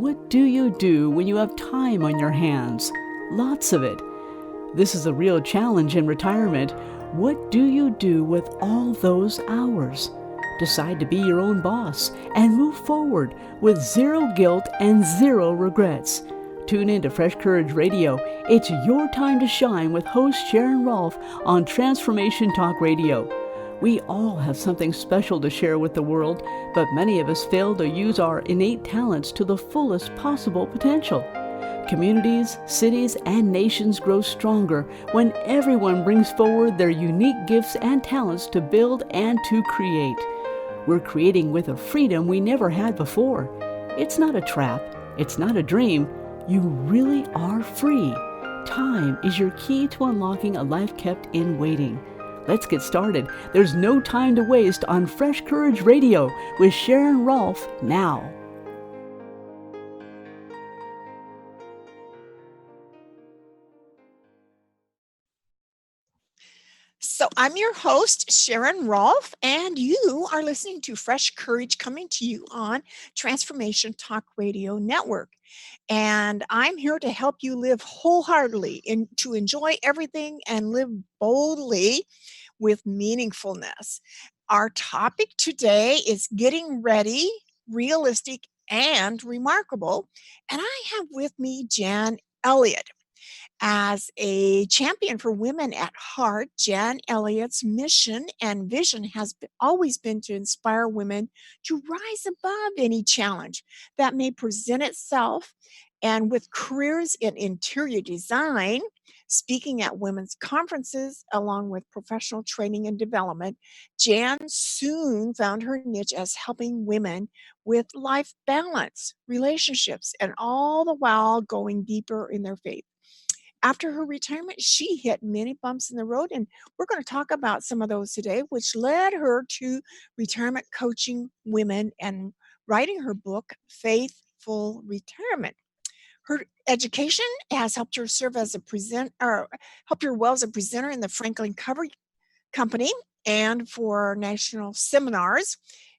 What do you do when you have time on your hands? Lots of it. This is a real challenge in retirement. What do you do with all those hours? Decide to be your own boss and move forward with zero guilt and zero regrets. Tune in to Fresh Courage Radio. It's your time to shine with host Sharon Rolph on Transformation Talk Radio. We all have something special to share with the world, but many of us fail to use our innate talents to the fullest possible potential. Communities, cities, and nations grow stronger when everyone brings forward their unique gifts and talents to build and to create. We're creating with a freedom we never had before. It's not a trap. It's not a dream. You really are free. Time is your key to unlocking a life kept in waiting. Let's get started. There's no time to waste on Fresh Courage Radio with Sharon Rolph now. So I'm your host, Sharon Rolph, and you are listening to Fresh Courage coming to you on Transformation Talk Radio Network. And I'm here to help you live wholeheartedly and to enjoy everything and live boldly with meaningfulness. Our topic today is getting ready, realistic, and remarkable. And I have with me Jan Elliott. As a champion for women at heart, Jan Elliott's mission and vision has always been to inspire women to rise above any challenge that may present itself. And with careers in interior design, speaking at women's conferences, along with professional training and development, Jan soon found her niche as helping women with life balance, relationships, and all the while going deeper in their faith. After her retirement, she hit many bumps in the road, and we're going to talk about some of those today, which led her to retirement coaching women and writing her book, Faithful Retirement. Her education has helped her serve as a helped her well as a presenter in the Franklin Cover Company and for national seminars.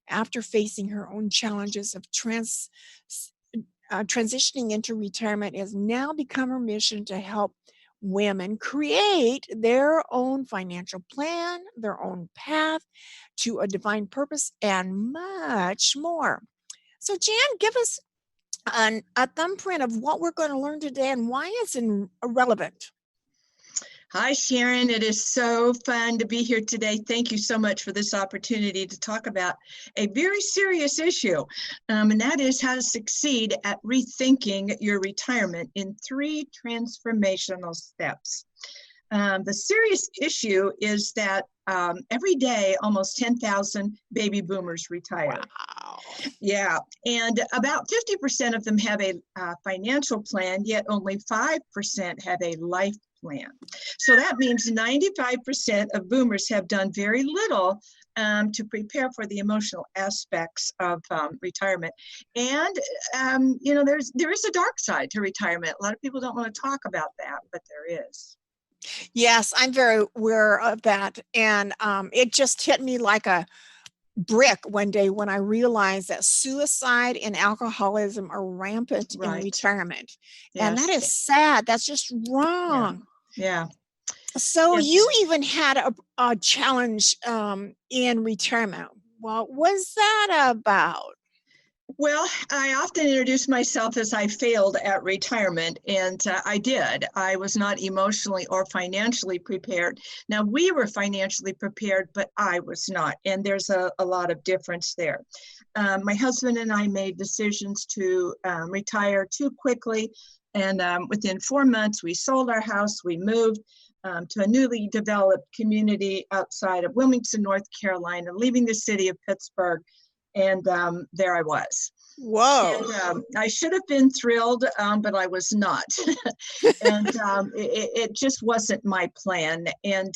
After facing her own challenges of transitioning into retirement, has now become her mission to help women create their own financial plan, their own path to a divine purpose, and much more. So, Jan, give us a thumbprint of what we're going to learn today and why it's relevant. Hi, Sharon. It is so fun to be here today. Thank you so much for this opportunity to talk about a very serious issue, and that is how to succeed at rethinking your retirement in 3 transformational steps. The serious issue is that every day, almost 10,000 baby boomers retire. Wow. Yeah, and about 50% of them have a financial plan, yet only 5% have a life plan. So that means 95% of boomers have done very little to prepare for the emotional aspects of retirement. And, there is a dark side to retirement. A lot of people don't want to talk about that, but there is. Yes, I'm very aware of that. And it just hit me like a brick one day when I realized that suicide and alcoholism are rampant in retirement. Yes. And that is sad. That's just wrong. Yeah. So you even had a challenge in retirement. What was that about? Well, I often introduce myself as I failed at retirement, and I did. I was not emotionally or financially prepared. Now, we were financially prepared, but I was not, and there's a lot of difference there. My husband and I made decisions to retire too quickly, and within 4 months, we sold our house, we moved to a newly developed community outside of Wilmington, North Carolina, leaving the city of Pittsburgh. And there I was. Whoa. And I should have been thrilled, but I was not. And it just wasn't my plan. And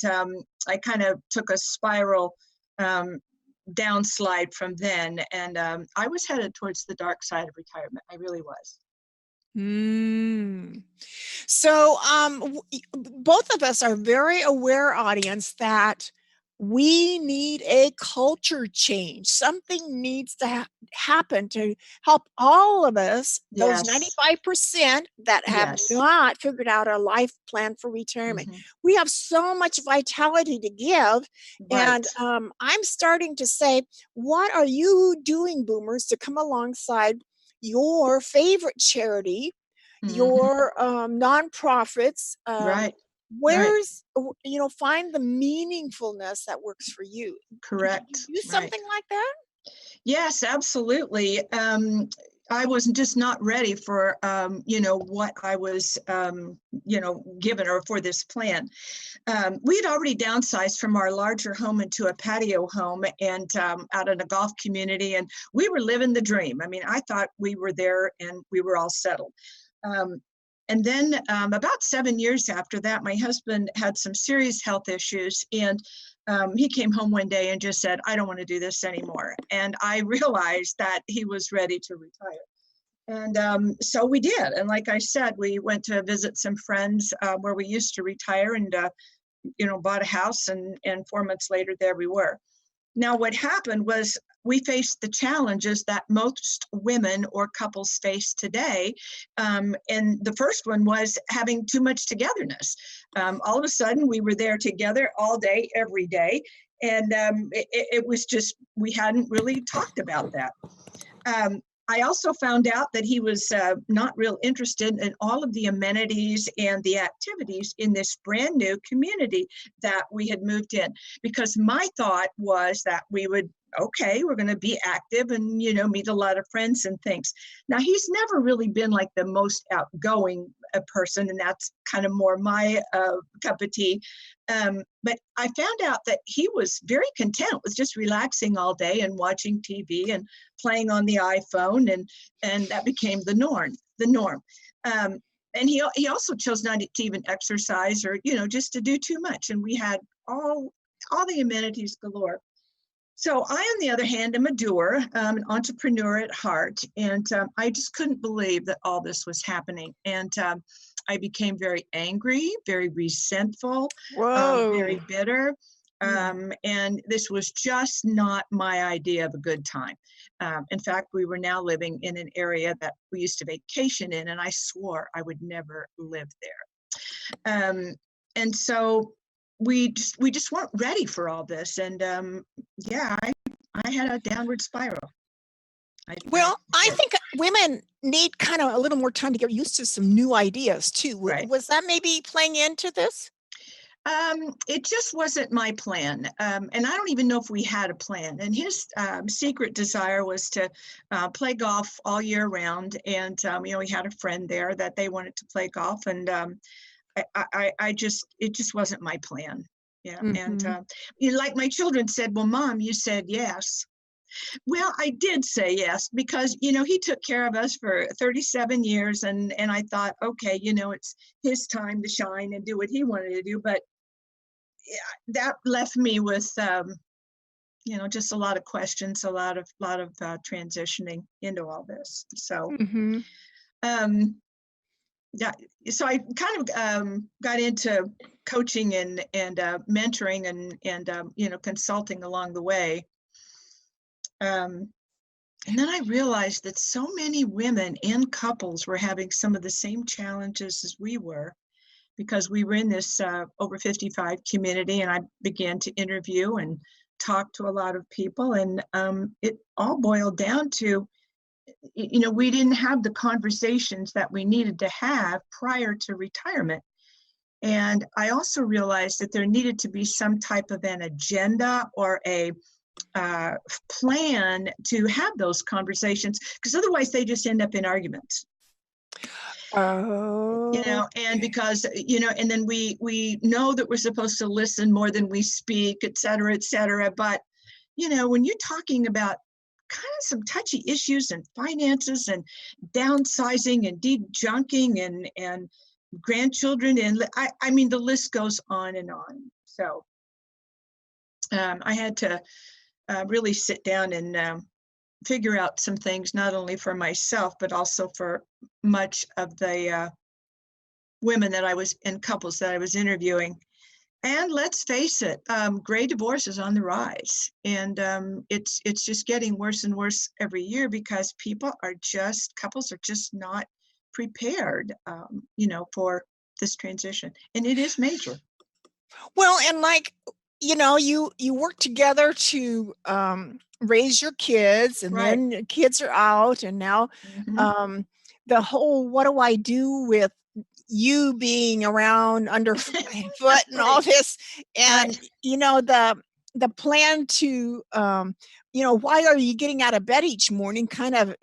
I kind of took a spiral downslide from then. And I was headed towards the dark side of retirement. I really was. So both of us are very aware, audience, that We need a culture change. Something needs to happen to help all of us, those Yes. 95% that have Yes. not figured out a life plan for retirement. Hmm. We have so much vitality to give. Right. And I'm starting to say, what are you doing, boomers, to come alongside your favorite charity, Hmm. your nonprofits? Right. Right. Where's find the meaningfulness that works for you. Did you Correct. do Right. something like that? Yes, absolutely. I was just not ready for, what I was, given or for this plan. We had already downsized from our larger home into a patio home and out in a golf community, and we were living the dream. I mean, I thought we were there and we were all settled. Um, and then about 7 years after that, my husband had some serious health issues, and he came home one day and just said, "I don't want to do this anymore." And I realized that he was ready to retire. And so we did. And like I said, we went to visit some friends where we used to retire, and bought a house, and 4 months later, there we were. Now, what happened was we faced the challenges that most women or couples face today. And the first one was having too much togetherness. All of a sudden, we were there together all day, every day. And it was just, we hadn't really talked about that. I also found out that he was not real interested in all of the amenities and the activities in this brand new community that we had moved in, because my thought was that we would, okay, we're going to be active and, meet a lot of friends and things. Now, he's never really been like the most outgoing person, and that's kind of more my cup of tea. But I found out that he was very content with just relaxing all day and watching TV and playing on the iPhone, and that became the norm. And he also chose not to even exercise or just to do too much. And we had all the amenities galore. So I, on the other hand, am a doer, an entrepreneur at heart, and I just couldn't believe that all this was happening. And I became very angry, very resentful, very Whoa. bitter. And this was just not my idea of a good time. In fact, we were now living in an area that we used to vacation in, and I swore I would never live there. And so we just weren't ready for all this. And I had a downward spiral. Well, I Did. think women need kind of a little more time to get used to some new ideas too. Right. Was that maybe playing into this? It just wasn't my plan. And I don't even know if we had a plan. And his secret desire was to play golf all year round. And, he had a friend there that they wanted to play golf. And it just wasn't my plan. Yeah. And, Mm-hmm. like my children said, "Well, Mom, you said yes." Well, I did say yes, because, he took care of us for 37 years. And I thought, okay, it's his time to shine and do what he wanted to do. But that left me with, just a lot of questions, a lot of transitioning into all this. So, Mm-hmm. um, yeah, so I kind of got into coaching and mentoring and consulting along the way. And then I realized that so many women and couples were having some of the same challenges as we were, because we were in this over 55 community, and I began to interview and talk to a lot of people. And it all boiled down to, we didn't have the conversations that we needed to have prior to retirement. And I also realized that there needed to be some type of an agenda or a plan to have those conversations, because otherwise they just end up in arguments. Oh. And because, and then we know that we're supposed to listen more than we speak, et cetera, et cetera. But, when you're talking about kind of some touchy issues and finances and downsizing and de-junking and grandchildren, and I mean, the list goes on and on. So I had to really sit down and figure out some things, not only for myself, but also for much of the women that I was in, couples that I was interviewing. And let's face it, gray divorce is on the rise, and it's just getting worse and worse every year because couples are just not prepared, for this transition, and it is major. Well, and like, you work together to raise your kids, and Right. then the kids are out, and now Mhm. um, the whole what do I do with you being around underfoot and all Right. this, Right. and the plan to why are you getting out of bed each morning? Kind of,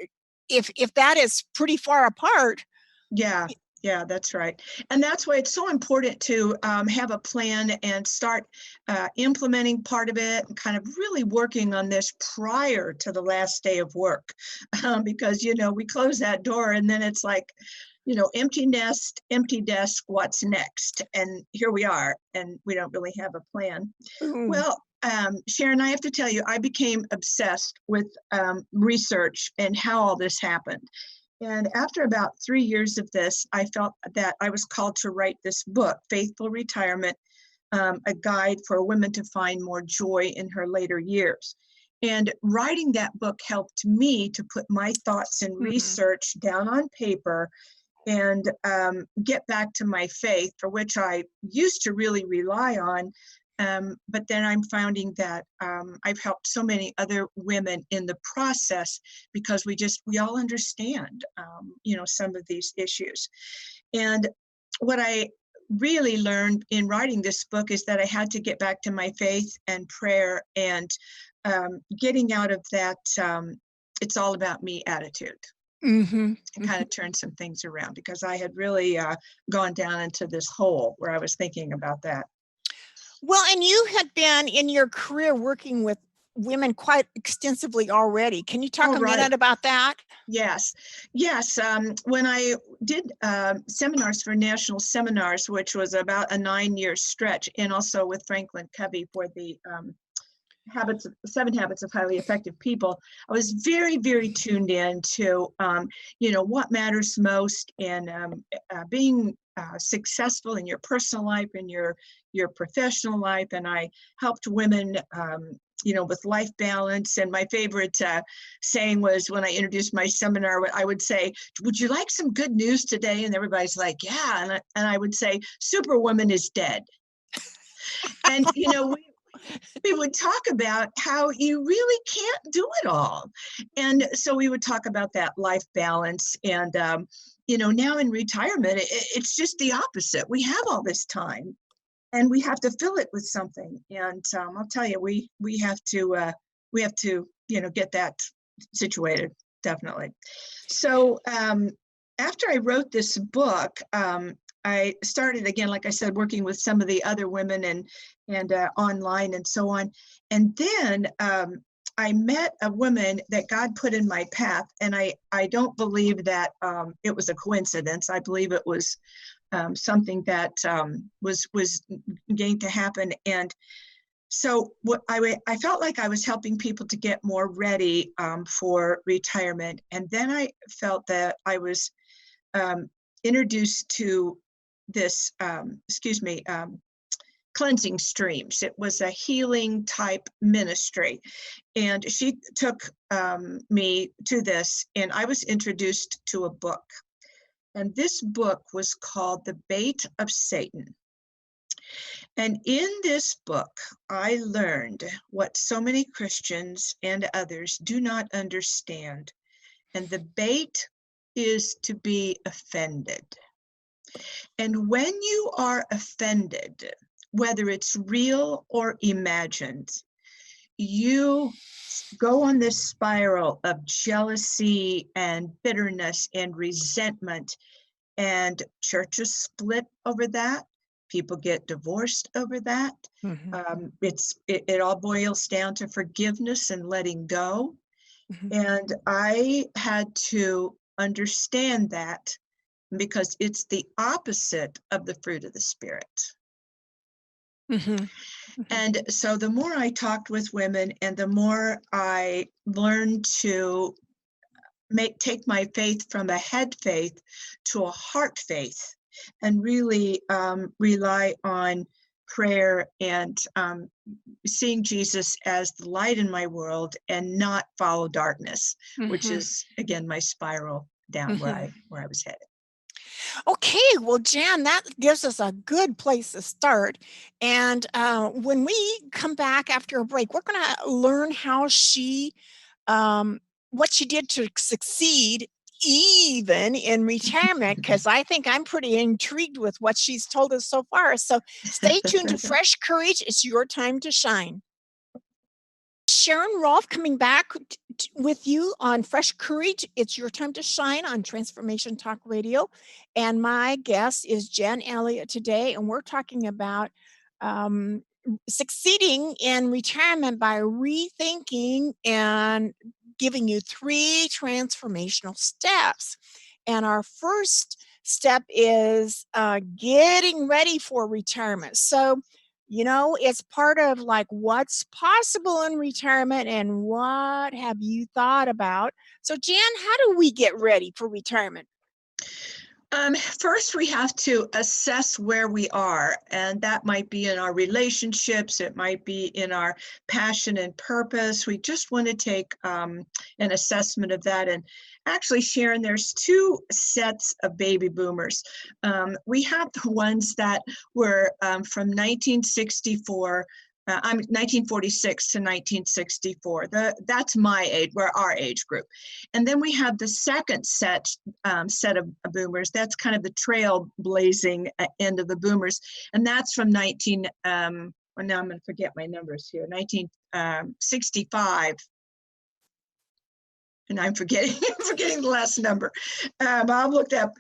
if that is pretty far apart. Yeah, yeah, that's right. And that's why it's so important to have a plan and start implementing part of it and kind of really working on this prior to the last day of work. Because, we close that door and then it's like, empty nest, empty desk, what's next? And here we are, and we don't really have a plan. Mm, Well, Sharon, I have to tell you, I became obsessed with research and how all this happened. And after about 3 years of this, I felt that I was called to write this book, Faithful Retirement, a guide for women to find more joy in her later years. And writing that book helped me to put my thoughts and mhm. research down on paper and get back to my faith, for which I used to really rely on. But then I'm finding that I've helped so many other women in the process because we all understand, some of these issues. And what I really learned in writing this book is that I had to get back to my faith and prayer and getting out of that it's all about me attitude Mhm, and kind mhm. of turn some things around because I had really gone down into this hole where I was thinking about that. Well, and you had been in your career working with women quite extensively already. Can you talk Oh, a right. minute about that? Yes. Yes. When I did seminars for national seminars, which was about a 9 year stretch, and also with Franklin Covey for the 7 habits of highly effective people, I was very, very tuned in to, what matters most in being successful in your personal life and your professional life. And I helped women, with life balance. And my favorite saying was when I introduced my seminar, I would say, "Would you like some good news today?" And everybody's like, "Yeah." And I would say, "Superwoman is dead." And we would talk about how you really can't do it all. And so we would talk about that life balance. And, now in retirement, it's just the opposite. We have all this time and we have to fill it with something. And I'll tell you, we have to, get that situated, definitely. So after I wrote this book, I started again, like I said, working with some of the other women and online and so on. And then I met a woman that God put in my path, and I don't believe that it was a coincidence. I believe it was something that was going to happen. And so what I felt like I was helping people to get more ready for retirement, and then I felt that I was um, introduced to this, cleansing streams. It was a healing type ministry, and she took me to this, and I was introduced to a book, and this book was called The Bait of Satan. And in this book, I learned what so many Christians and others do not understand. And the bait is to be offended. And when you are offended, whether it's real or imagined, you go on this spiral of jealousy and bitterness and resentment, and churches split over that. People get divorced over that. Mhm, It all boils down to forgiveness and letting go. mhm, And I had to understand that because it's the opposite of the fruit of the Spirit. mhm, mhm, And so the more I talked with women and the more I learned to take my faith from a head faith to a heart faith and really rely on prayer, and seeing Jesus as the light in my world and not follow darkness, which is, again, my spiral down where I was headed. Okay, well, Jan, that gives us a good place to start. And when we come back after a break, we're going to learn how what she did to succeed even in retirement, because I think I'm pretty intrigued with what she's told us so far. So stay tuned to Fresh Courage. It's your time to shine. Sharon Rolph coming back with you on Fresh Courage. It's your time to shine on Transformation Talk Radio. And my guest is Jan Elliott today, and we're talking about succeeding in retirement by rethinking and giving you 3 transformational steps. And our first step is getting ready for retirement. So, it's part of like what's possible in retirement and what have you thought about. So, Jan, how do we get ready for retirement? First, we have to assess where we are, and that might be in our relationships. It might be in our passion and purpose. We just want to take an assessment of that. And actually, Sharon, there's 2 sets of baby boomers. We have the ones that were from 1964. I'm 1946 to 1964. That's my age, we're our age group. And then we have the second set of boomers. That's kind of the trailblazing end of the boomers. And that's from well, now I'm going to forget my numbers here, 1965. And I'm forgetting the last number. I'll look up.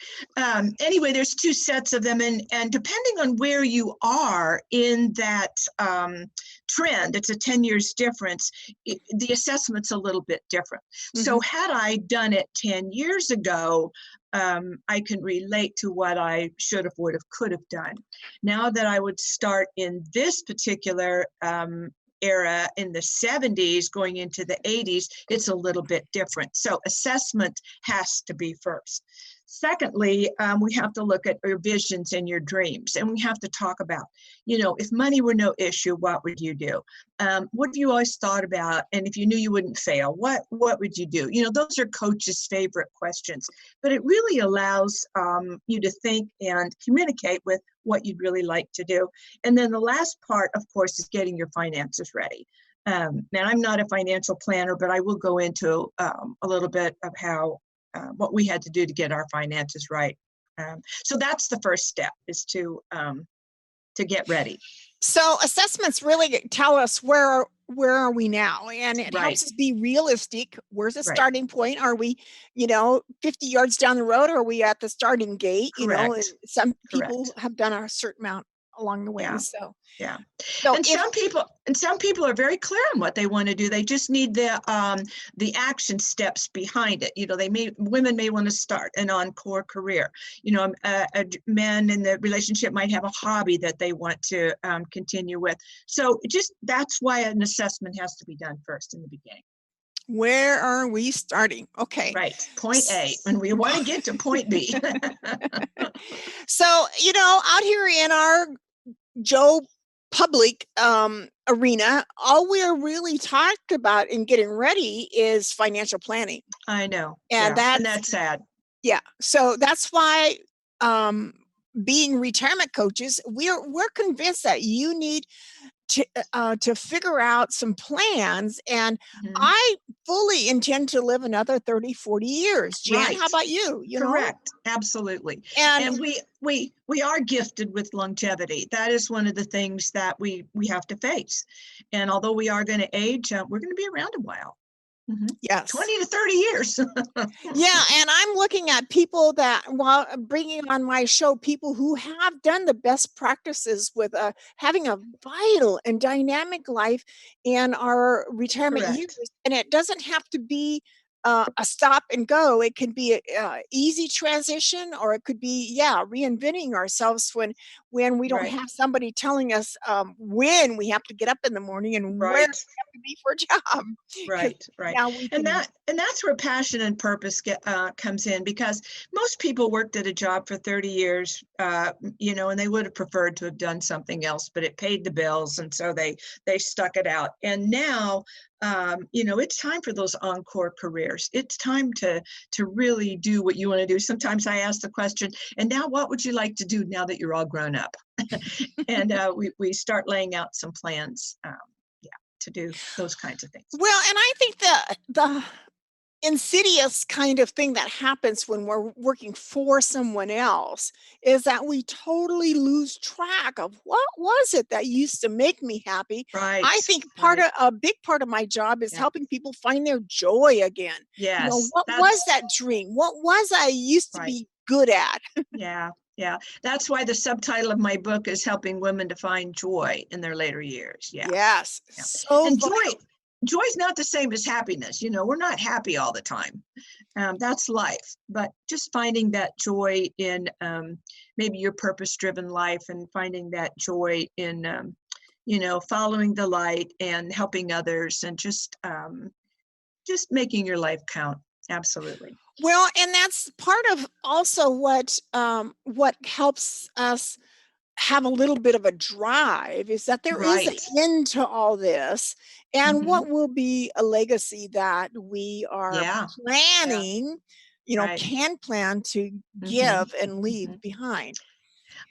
Anyway, there's 2 sets of them, and depending on where you are in that trend, it's a 10 years difference. The assessment's a little bit different. So had I done it 10 years ago, I can relate to what I should have, would have, could have done. Now that I would start in this particular era in the 70s going into the 80s, it's a little bit different. So assessment has to be first. Secondly, we have to look at your visions and your dreams, and we have to talk about, if money were no issue, what would you do? What have you always thought about? And if you knew you wouldn't fail, what would you do? Those are coaches' favorite questions, but it really allows you to think and communicate with what you'd really like to do. And then the last part, of course, is getting your finances ready. Now, I'm not a financial planner, but I will go into a little bit of how what we had to do to get our finances right. So that's the first step, is to get ready. So assessments really tell us where are we now, and it helps us be realistic. Where's the starting point? Are we 50 yards down the road, or are we at the starting gate? Correct. And some people have done a certain amount along the way. Yeah. So and some people are very clear on what they want to do. They just need the action steps behind it. Women may want to start an encore career. Men in the relationship might have a hobby that they want to continue with. So that's why an assessment has to be done first in the beginning. Where are we starting? Okay. Right. Point A, and we want to get to point B. So, out here in our Joe public arena, all we're really talked about in getting ready is financial planning. I know. And that's sad. Yeah. So that's why being retirement coaches, we're convinced that you need to figure out some plans, and I fully intend to live another 30, 40 years. Jan, how about you? Correct. Absolutely. And we are gifted with longevity. That is one of the things that we have to face. And although we are going to age, we're going to be around a while. Yes. 20 to 30 years. Yeah. And I'm looking at people that, while bringing on my show, people who have done the best practices with having a vital and dynamic life in our retirement years. And it doesn't have to be a stop and go. It can be an easy transition, or it could be, reinventing ourselves when when we don't Right. have somebody telling us when we have to get up in the morning and where we Right. have to be for a job. 'Cause Right, right. now we And can. that's where passion and purpose comes in, because most people worked at a job for 30 years, and they would have preferred to have done something else, but it paid the bills, and so they stuck it out. And now, it's time for those encore careers. It's time to really do what you want to do. Sometimes I ask the question, and now what would you like to do now that you're all grown up? And we start laying out some plans. To do those kinds of things. Well, and I think the insidious kind of thing that happens when we're working for someone else is that we totally lose track of what was it that used to make me happy. Right. I think Right. a big part of my job is Yeah. helping people find their joy again. Yes. What was that dream? What was I used to Right. be good at? Yeah. Yeah. That's why the subtitle of my book is Helping Women to Find Joy in Their Later Years. Yeah. Yes. Yeah. So And vital. joy is not the same as happiness. We're not happy all the time. That's life. But just finding that joy in maybe your purpose-driven life, and finding that joy in following the light and helping others, and just making your life count. Absolutely. Well, and that's part of also what helps us have a little bit of a drive is that there is an Right. end to all this, and Mhm. what will be a legacy that we are Yeah. planning, Right. can plan to Mhm. give and leave Mhm. behind.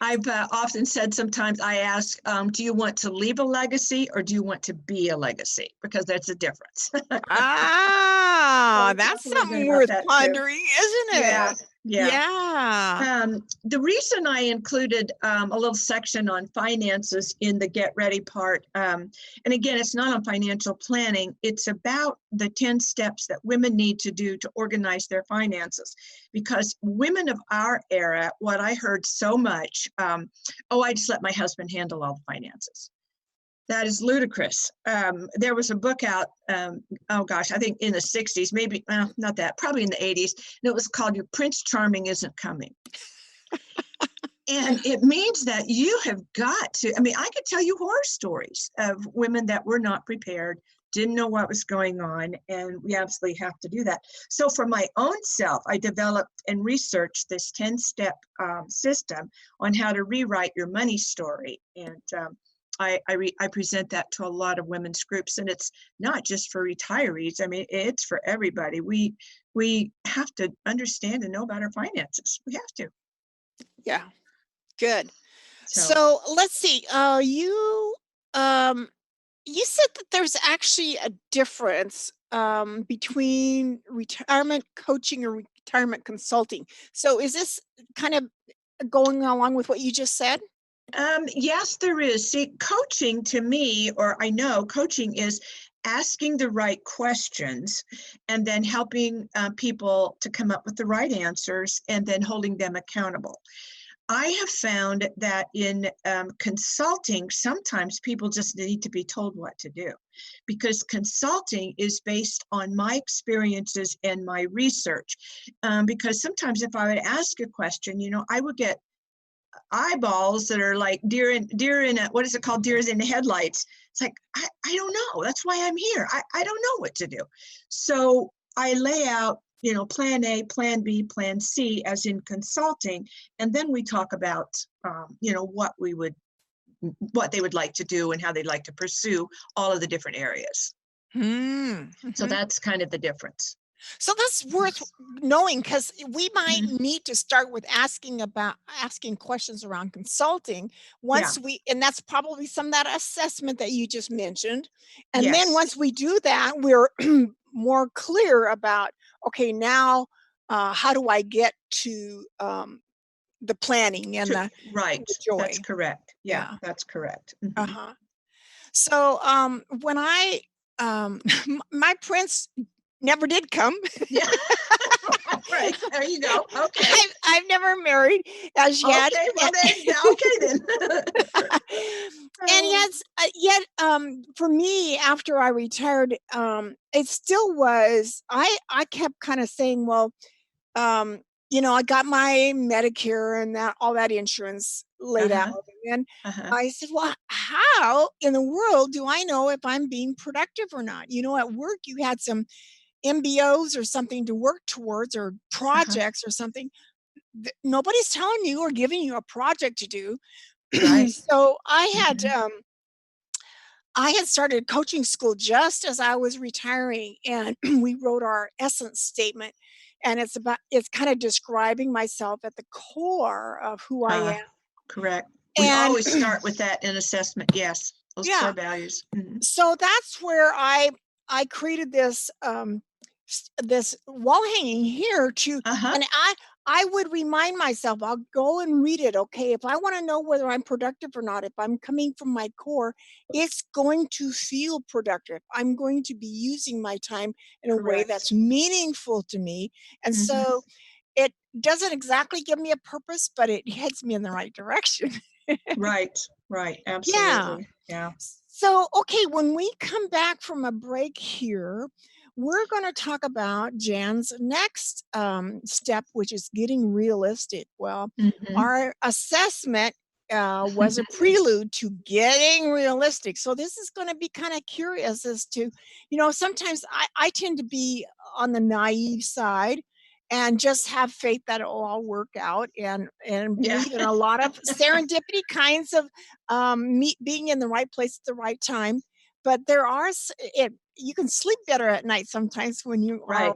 I've often said, sometimes I ask, do you want to leave a legacy, or do you want to be a legacy? Because there's a difference. So Ah, we talk that's a little bit something about worth that too. pondering, isn't Yeah. it? Yeah. Yeah. The reason I included a little section on finances in the Get Ready part, and again, it's not on financial planning, it's about the 10 steps that women need to do to organize their finances. Because women of our era, what I heard so much, I just let my husband handle all the finances. That is ludicrous. There was a book out, I think in the 60s, maybe, not that, probably in the 80s, and it was called Your Prince Charming Isn't Coming. And it means that you have got to, I could tell you horror stories of women that were not prepared, didn't know what was going on, and we absolutely have to do that. So for my own self, I developed and researched this 10-step system on how to rewrite your money story. And I present that to a lot of women's groups, and it's not just for retirees. It's for everybody. We have to understand and know about our finances. We have to. Yeah. Good. So So let's see. You said that there's actually a difference between retirement coaching and retirement consulting. So is this kind of going along with what you just said? yes, there is. See, coaching to me, or I know coaching is asking the right questions, and then helping people to come up with the right answers, and then holding them accountable. I have found that in consulting, sometimes people just need to be told what to do, because consulting is based on my experiences and my research. Because sometimes if I would ask a question, I would get eyeballs that are like deer in a, what is it called? Deers in the headlights. It's like, I don't know. That's why I'm here. I don't know what to do. So I lay out, plan A, plan B, plan C, as in consulting. And then we talk about, what they would like to do and how they'd like to pursue all of the different areas. So that's kind of the difference. So that's worth knowing, because we might Mhm. need to start with asking questions around consulting Yeah. and that's probably some of that assessment that you just mentioned. And then Yes. once we do that, we're more clear about, okay, now how do I get to the planning and Right. the joy? That's correct. Yeah, Yeah. that's correct. Mhm. Uh-huh. So when my prince never did come. Yeah. Right. There you go. Okay. I've never married as yet. Okay. Well then. Okay then. And for me, after I retired, it still was. I kept kind of saying, well, I got my Medicare and that all that insurance laid out. Uh-huh. And Uh-huh. I said, well, how in the world do I know if I'm being productive or not? At work, you had some MBOs or something to work towards or Uh-huh. projects or something. Nobody's telling you or giving you a project to do. Right. So Mhm. I had started coaching school just as I was retiring, and we wrote our essence statement, and it's kind of describing myself at the core of who I am. Correct. We And always start with that in assessment. Yes, those yeah, core values. Mhm. so that's where I created this wall hanging here to, Uh-huh. and I would remind myself, I'll go and read it. Okay, if I want to know whether I'm productive or not, if I'm coming from my core, it's going to feel productive. I'm going to be using my time in a way Correct. that's meaningful to me. And Mhm. so it doesn't exactly give me a purpose, but it heads me in the right direction. Right. Right. Yeah. Absolutely. Yeah. So, okay, when we come back from a break here, we're going to talk about Jan's next step, which is getting realistic. Well, Mhm. our assessment was a prelude to getting realistic. So, this is going to be kind of curious as to, sometimes I tend to be on the naive side and just have faith that it'll all work out and Yeah. believe in a lot of serendipity kinds of me being in the right place at the right time. But there are you can sleep better at night sometimes when you are Right.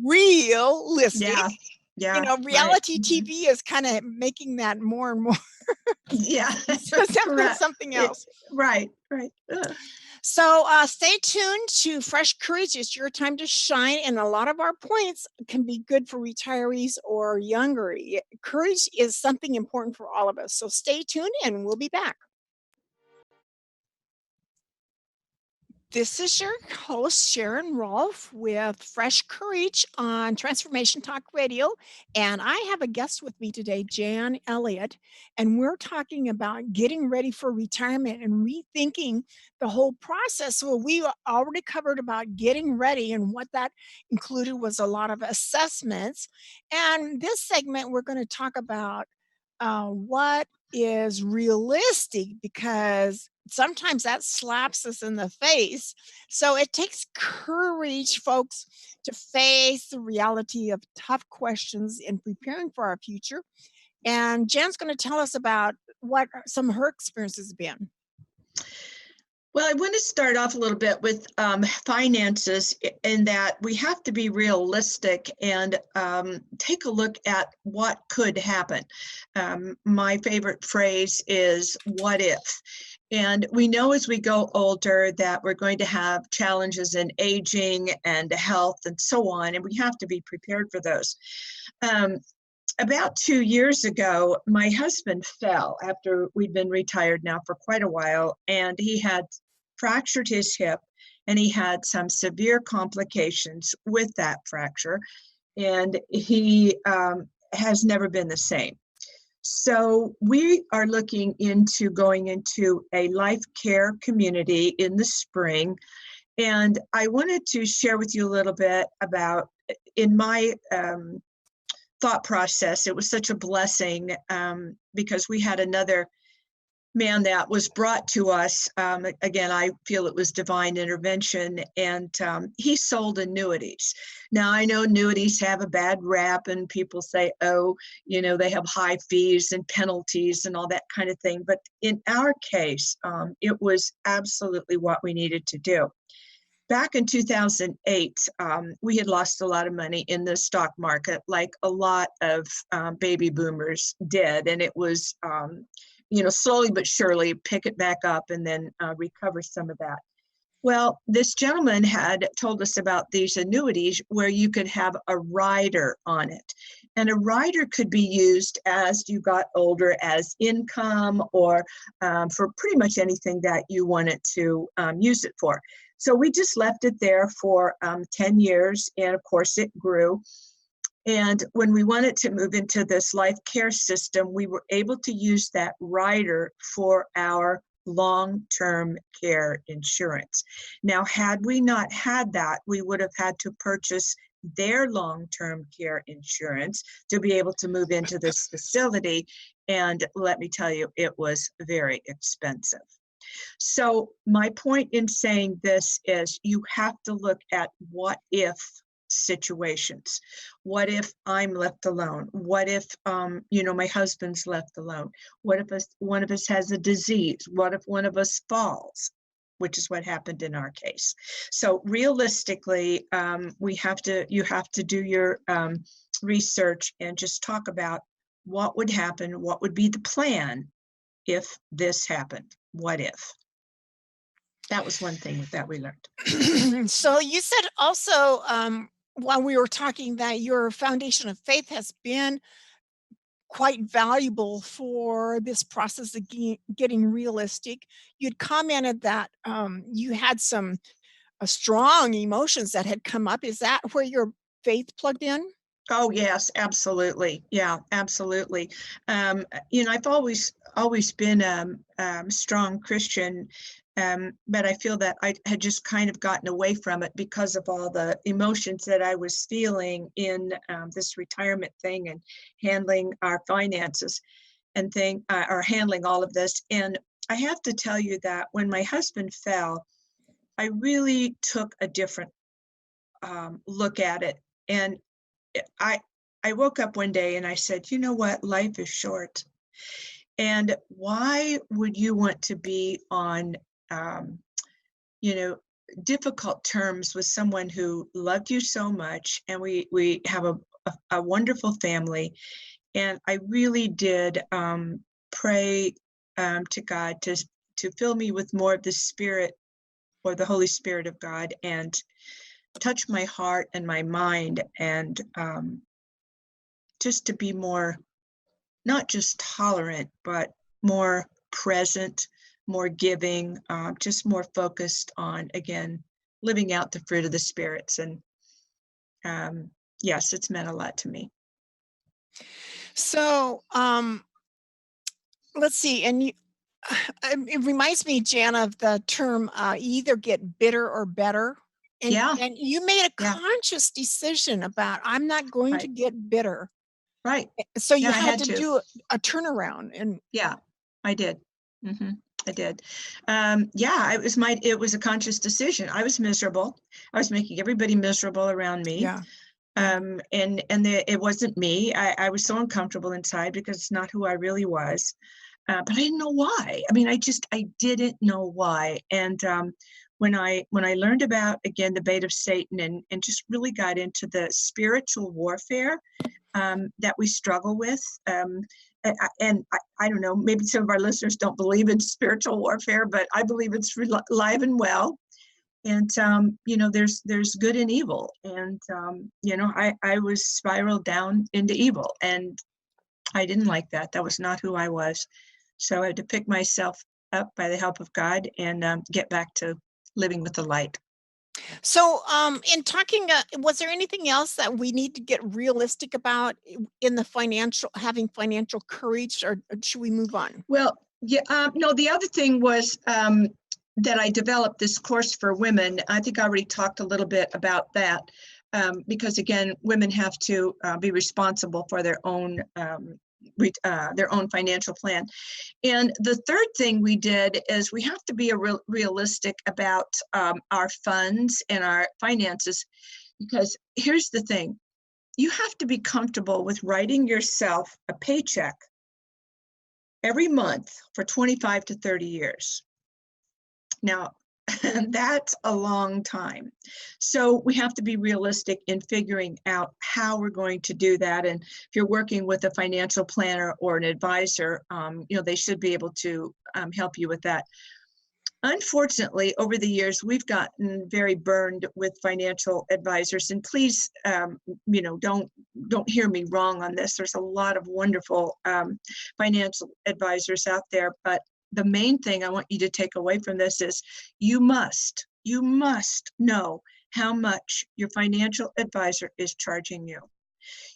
realistic. Yeah. Yeah. Right. Reality Mhm. TV is kind of making that more and more Yeah. Correct. something It, else. right. Right. So stay tuned to Fresh Courage. It's your time to shine, and a lot of our points can be good for retirees or younger. Courage is something important for all of us. So stay tuned, and we'll be back. This is your host, Sharon Rolph, with Fresh Courage on Transformation Talk Radio. And I have a guest with me today, Jan Elliott. And we're talking about getting ready for retirement and rethinking the whole process. So we already covered about getting ready, and what that included was a lot of assessments. And this segment, we're going to talk about what is realistic, because sometimes that slaps us in the face. So it takes courage, folks, to face the reality of tough questions in preparing for our future. And Jen's going to tell us about what some of her experiences have been. Well, I want to start off a little bit with finances, in that we have to be realistic and take a look at what could happen. My favorite phrase is "what if?" And we know as we go older that we're going to have challenges in aging and health and so on, and we have to be prepared for those. Um, about 2 years ago, my husband fell after we'd been retired now for quite a while, and he had fractured his hip, and he had some severe complications with that fracture, and he has never been the same. So we are looking into going into a life care community in the spring. And I wanted to share with you a little bit about, in my thought process, it was such a blessing, because we had another man that was brought to us. Again, I feel it was divine intervention, and he sold annuities. Now, I know annuities have a bad rap, and people say, oh, they have high fees and penalties and all that kind of thing. But in our case, it was absolutely what we needed to do. Back in 2008, we had lost a lot of money in the stock market, like a lot of baby boomers did. And it was, slowly but surely pick it back up and then recover some of that. Well, this gentleman had told us about these annuities where you could have a rider on it. And a rider could be used as you got older as income, or for pretty much anything that you wanted to use it for. So we just left it there for 10 years, and of course it grew. And when we wanted to move into this life care system, we were able to use that rider for our long-term care insurance. Now, had we not had that, we would have had to purchase their long-term care insurance to be able to move into this facility. And let me tell you, it was very expensive. So my point in saying this is you have to look at what if situations. What if I'm left alone? What if, my husband's left alone? What if one of us has a disease? What if one of us falls? Which is what happened in our case. So realistically, you have to do your research and just talk about what would happen, what would be the plan if this happened. What if? That was one thing that we learned. So you said also, while we were talking, that your foundation of faith has been quite valuable for this process of getting realistic. You'd commented that you had some strong emotions that had come up. Is that where your faith plugged in? Oh, yes, absolutely. Yeah, absolutely. I've always been a strong Christian, but I feel that I had just kind of gotten away from it because of all the emotions that I was feeling in this retirement thing and handling our finances and or handling all of this. And I have to tell you that when my husband fell, I really took a different look at it. And I woke up one day and I said, you know what, life is short. And why would you want to be on, difficult terms with someone who loved you so much? And we have a wonderful family. And I really did pray to God to fill me with more of the Spirit or the Holy Spirit of God and touch my heart and my mind and just to be more, not just tolerant, but more present, more giving, just more focused on, again, living out the fruit of the spirits. And yes, it's meant a lot to me. So let's see. And it reminds me, Jan, of the term either get bitter or better. And, Yeah. and you made a Yeah. conscious decision about, I'm not going Right. to get bitter. Right. So you Yeah, I had had to do a turnaround. And yeah, I did. I did. It was a conscious decision. I was miserable. I was making everybody miserable around me. yeah, It wasn't me. I was so uncomfortable inside because it's not who I really was. But I didn't know why. I mean, I didn't know why. And when I learned about, again, the bait of Satan and just really got into the spiritual warfare that we struggle with. I don't know, maybe some of our listeners don't believe in spiritual warfare, but I believe it's alive and well. And, there's good and evil. And, I was spiraled down into evil and I didn't like that. That was not who I was. So I had to pick myself up by the help of God and get back to living with the light. So, in talking, was there anything else that we need to get realistic about in the having financial courage, or should we move on? Well, yeah, no, the other thing was that I developed this course for women. I think I already talked a little bit about that because, again, women have to be responsible for their own financial plan. And the third thing we did is we have to be realistic about our funds and our finances, because here's the thing. You have to be comfortable with writing yourself a paycheck every month for 25 to 30 years. Now, that's a long time. So we have to be realistic in figuring out how we're going to do that. And if you're working with a financial planner or an advisor, they should be able to help you with that. Unfortunately, over the years, we've gotten very burned with financial advisors. And please, don't hear me wrong on this. There's a lot of wonderful financial advisors out there. But the main thing I want you to take away from this is you must know how much your financial advisor is charging you.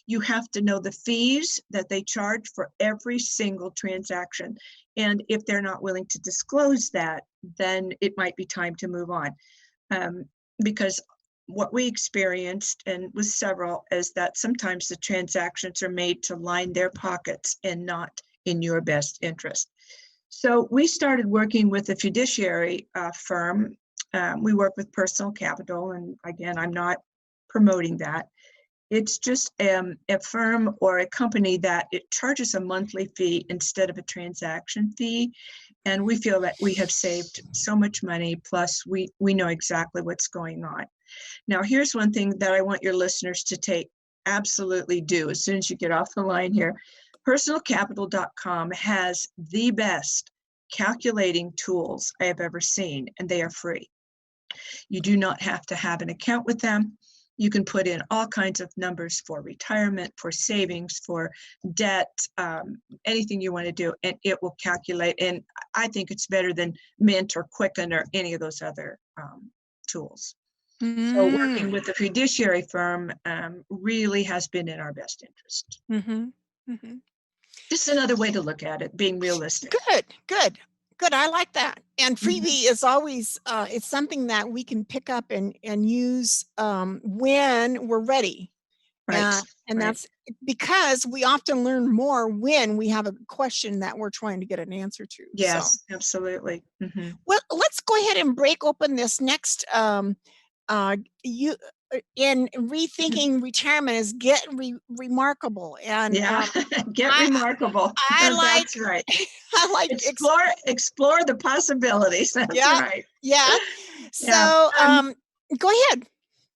You have to know the fees that they charge for every single transaction. And if they're not willing to disclose that, then it might be time to move on. Because what we experienced, and with several, is that sometimes the transactions are made to line their pockets and not in your best interest. So we started working with a fiduciary firm. We work with Personal Capital, and again, I'm not promoting that. It's just a firm or a company that it charges a monthly fee instead of a transaction fee. And we feel that we have saved so much money, plus we know exactly what's going on. Now, here's one thing that I want your listeners to absolutely do as soon as you get off the line here. Personalcapital.com has the best calculating tools I have ever seen, and they are free. You do not have to have an account with them. You can put in all kinds of numbers for retirement, for savings, for debt, anything you want to do, and it will calculate. And I think it's better than Mint or Quicken or any of those other tools. So working with a fiduciary firm really has been in our best interest. Just another way to look at it, being realistic. Good. I like that. And freebie is always, it's something that we can pick up and use when we're ready. Right. And that's because we often learn more when we have a question that we're trying to get an answer to. Yes, so. Absolutely. Well, let's go ahead and break open this next in rethinking retirement is get remarkable, and get remarkable. That's right. I like explore the possibilities. That's right. Yeah. So go ahead.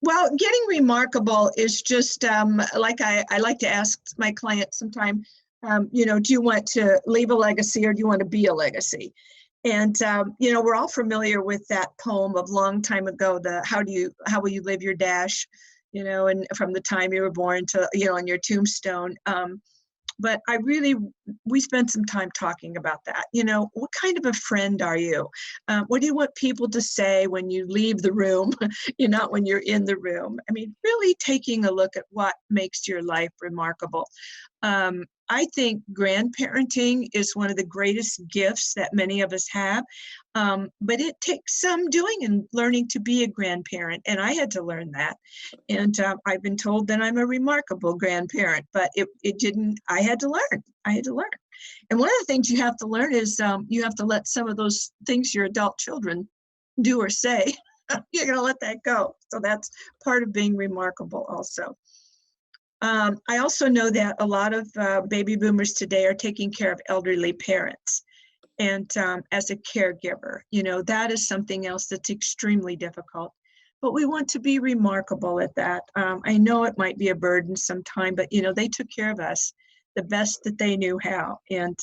Well, getting remarkable is just like I like to ask my clients sometime, do you want to leave a legacy or do you want to be a legacy? And, we're all familiar with that poem of long time ago, how will you live your dash, and from the time you were born to, on your tombstone. But we spent some time talking about that. What kind of a friend are you? What do you want people to say when you leave the room, not when you're in the room? I mean, really taking a look at what makes your life remarkable. I think grandparenting is one of the greatest gifts that many of us have, but it takes some doing and learning to be a grandparent, and I had to learn that. And I've been told that I'm a remarkable grandparent, but it didn't. I had to learn. And one of the things you have to learn is you have to let some of those things your adult children do or say, you're going to let that go. So that's part of being remarkable also. I also know that a lot of baby boomers today are taking care of elderly parents. And as a caregiver, that is something else that's extremely difficult. But we want to be remarkable at that. I know it might be a burden sometime, but, they took care of us the best that they knew how. And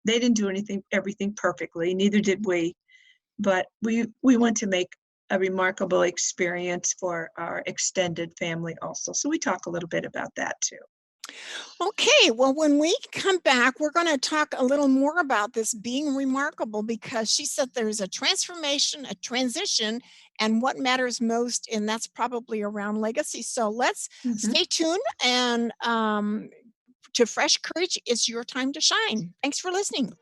they didn't do everything perfectly, neither did we. But we want to make a remarkable experience for our extended family also. So we talk a little bit about that too. Okay, well, when we come back, we're going to talk a little more about this being remarkable, because she said there's a transformation, a transition, and what matters most, and that's probably around legacy. So let's stay tuned, and to Fresh Courage, it's your time to shine. Thanks for listening.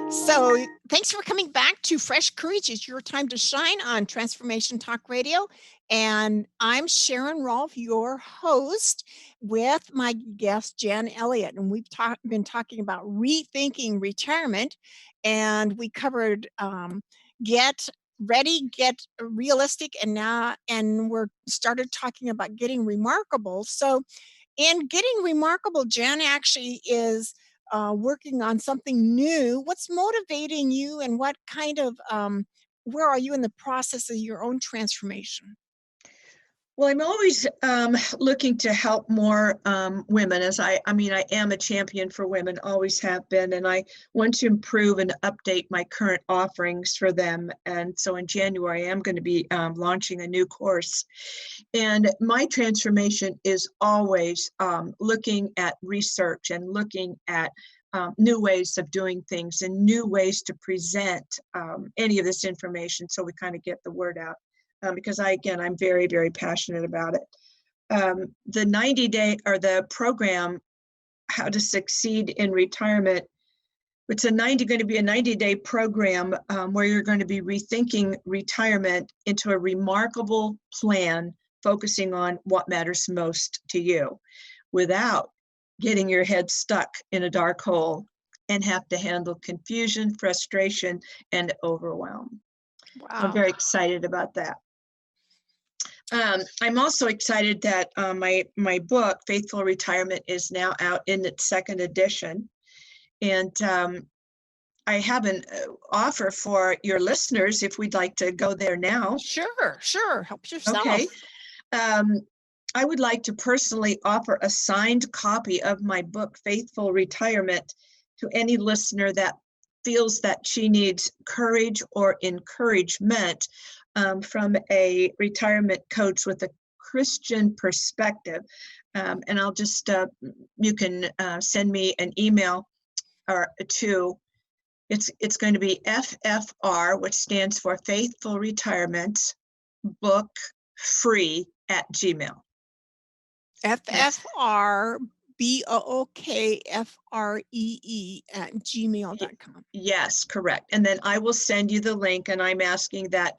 So thanks for coming back to Fresh Courage. It's your time to shine on Transformation Talk Radio. And I'm Sharon Rolph, your host, with my guest, Jan Elliott. And we've been talking about rethinking retirement. And we covered get ready, get realistic, and we're started talking about getting remarkable. So in getting remarkable, Jan actually is working on something new. What's motivating you, and what kind of where are you in the process of your own transformation? Well, I'm always looking to help more women, as I am a champion for women, always have been, and I want to improve and update my current offerings for them. And so in January, I am going to be launching a new course. And my transformation is always looking at research and looking at new ways of doing things and new ways to present any of this information so we kind of get the word out. Because I'm very, very passionate about it. the 90-day or the program, How to Succeed in Retirement. It's going to be a 90-day program where you're going to be rethinking retirement into a remarkable plan, focusing on what matters most to you without getting your head stuck in a dark hole and have to handle confusion, frustration, and overwhelm. Wow. I'm very excited about that. I'm also excited that my book, Faithful Retirement, is now out in its second edition. And I have an offer for your listeners if we'd like to go there now. Sure. Help yourself. Okay. I would like to personally offer a signed copy of my book, Faithful Retirement, to any listener that feels that she needs courage or encouragement from a retirement coach with a Christian perspective. And I'll just, you can send me an email or to, it's going to be FFR, which stands for Faithful Retirement Book Free at Gmail. FFRBOOKFREE@gmail.com. Yes, correct. And then I will send you the link, and I'm asking that,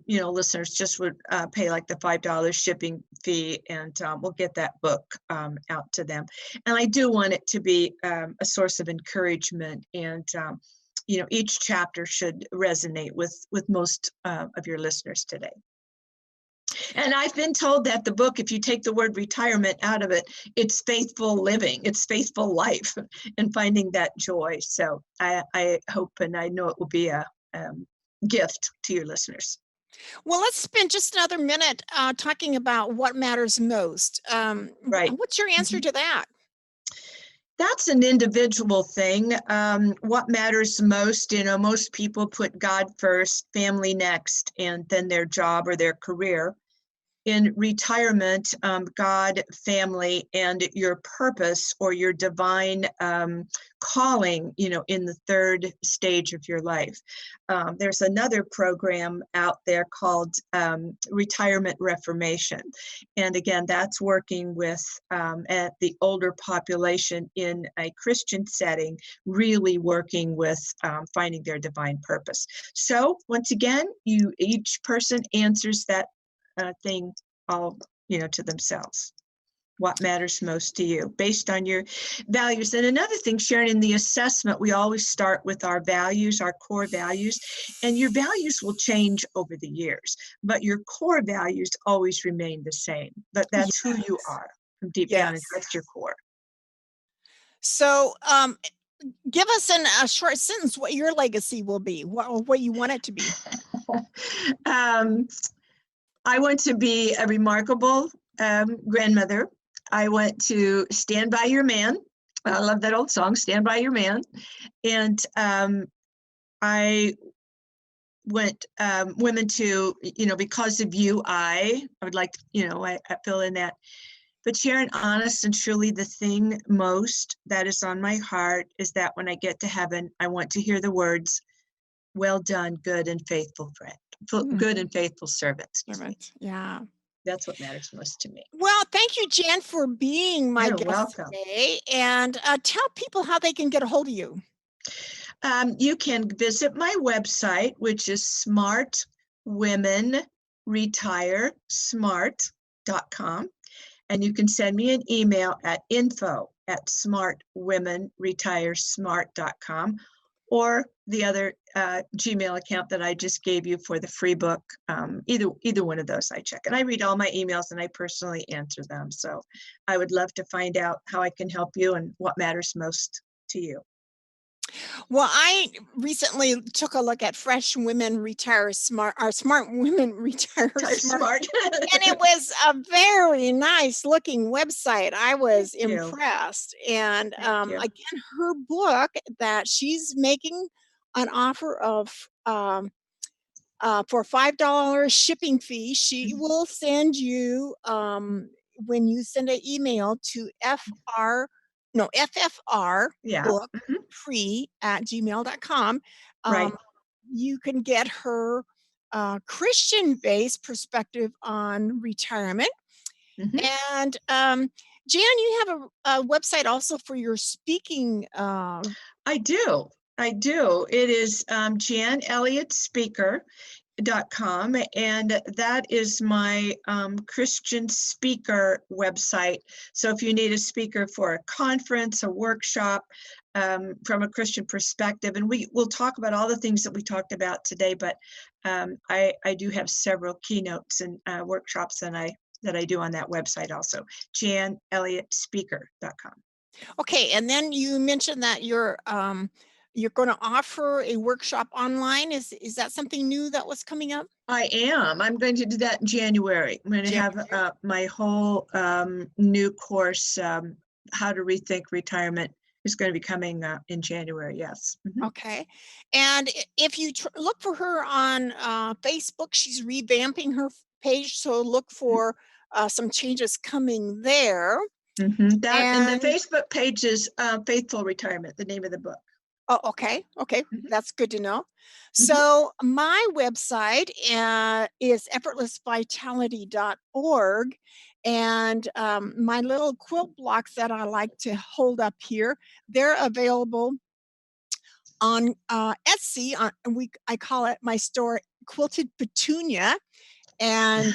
listeners just would pay like the $5 shipping fee, and we'll get that book out to them. And I do want it to be a source of encouragement, and, each chapter should resonate with most of your listeners today. And I've been told that the book, if you take the word retirement out of it, it's faithful living, it's faithful life, and finding that joy. So I hope and I know it will be a gift to your listeners. Well, let's spend just another minute talking about what matters most. Right. What's your answer to that? That's an individual thing. What matters most, most people put God first, family next, and then their job or their career. In retirement, God, family, and your purpose or your divine calling, in the third stage of your life. There's another program out there called Retirement Reformation. And again, that's working with at the older population in a Christian setting, really working with finding their divine purpose. So once again, each person answers that thing all to themselves. What matters most to you based on your values. And another thing, Sharon, in the assessment, we always start with our values, our core values, and your values will change over the years, but your core values always remain the same. But that's who you are from deep down, and that's your core. So give us in a short sentence what your legacy will be, what you want it to be. I want to be a remarkable grandmother. I want to stand by your man. I love that old song, Stand By Your Man. And I want women to, because of you, I would like, I fill in that. But Sharon, honest and truly, the thing most that is on my heart is that when I get to heaven, I want to hear the words, well done, good and faithful friend. Good and faithful servant. Yeah. That's what matters most to me. Well, thank you, Jan, for being my guest welcome. Today. And tell people how they can get a hold of you. You can visit my website, which is smartwomenretiresmart.com. And you can send me an email at info@smartwomenretiresmart.com. Or the other Gmail account that I just gave you for the free book. Either one of those I check. And I read all my emails and I personally answer them. So I would love to find out how I can help you and what matters most to you. Well, I recently took a look at Fresh Women Retire Smart, or Smart Women Retire Smart. And it was a very nice looking website. I was impressed. And again, her book that she's making an offer of for $5 shipping fee, she will send you when you send an email to FFR book free at gmail.com. You can get her Christian-based perspective on retirement. Mhm. And Jan, you have a website also for your speaking. I do. I do. It is Jan Elliott Speaker.com, and that is my Christian speaker website. So if you need a speaker for a conference, a workshop, from a Christian perspective, and we'll talk about all the things that we talked about today, but I do have several keynotes and workshops that I do on that website also, JanElliottSpeaker.com. Okay, and then you mentioned that you're going to offer a workshop online. Is that something new that was coming up? I am. I'm going to do that in January. I'm going to have my whole new course, How to Rethink Retirement, is going to be coming in January. Yes. Mhm. Okay, and if you look for her on Facebook, she's revamping her page, so look for some changes coming there. That and the And Facebook page is Faithful Retirement, the name of the book. oh, okay, Mhm. that's good to know. Mhm. So my website is effortlessvitality.org, and my little quilt blocks that I like to hold up here, they're available on Etsy. I call it my store Quilted Petunia, and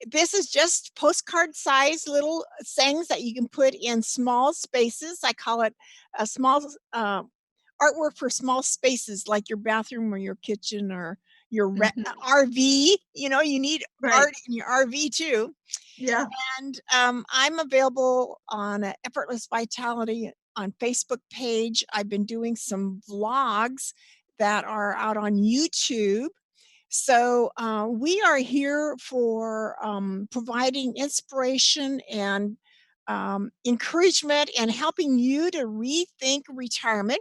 this is just postcard size little sayings that you can put in small spaces. I call it a small artwork for small spaces, like your bathroom or your kitchen or your Mhm. RV. You need Right. art in your RV too. Yeah. And I'm available on Effortless Vitality on Facebook page. I've been doing some vlogs that are out on YouTube. So we are here for providing inspiration and encouragement and helping you to rethink retirement.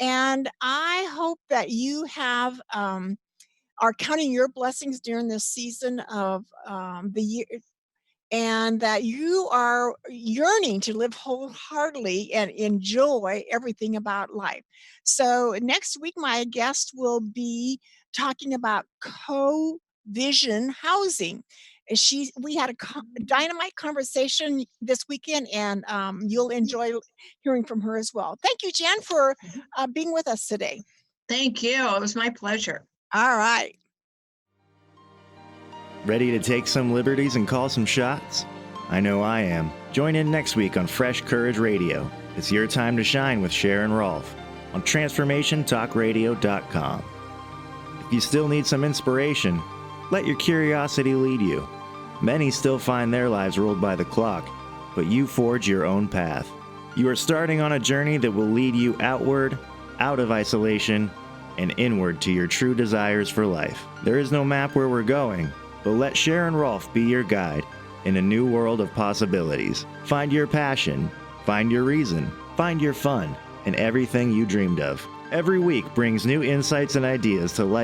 And I hope that you have are counting your blessings during this season of the year, and that you are yearning to live wholeheartedly and enjoy everything about life. So next week, my guest will be talking about co-vision housing. And we had a dynamite conversation this weekend, and you'll enjoy hearing from her as well. Thank you, Jan, for Mhm. being with us today. Thank you. It was my pleasure. All right. Ready to take some liberties and call some shots? I know I am. Join in next week on Fresh Courage Radio. It's your time to shine with Sharon Rolph on TransformationTalkRadio.com. If you still need some inspiration, let your curiosity lead you. Many still find their lives ruled by the clock, but you forge your own path. You are starting on a journey that will lead you outward, out of isolation, and inward to your true desires for life. There is no map where we're going, but let Sharon Rolph be your guide in a new world of possibilities. Find your passion, find your reason, find your fun, and everything you dreamed of. Every week brings new insights and ideas to light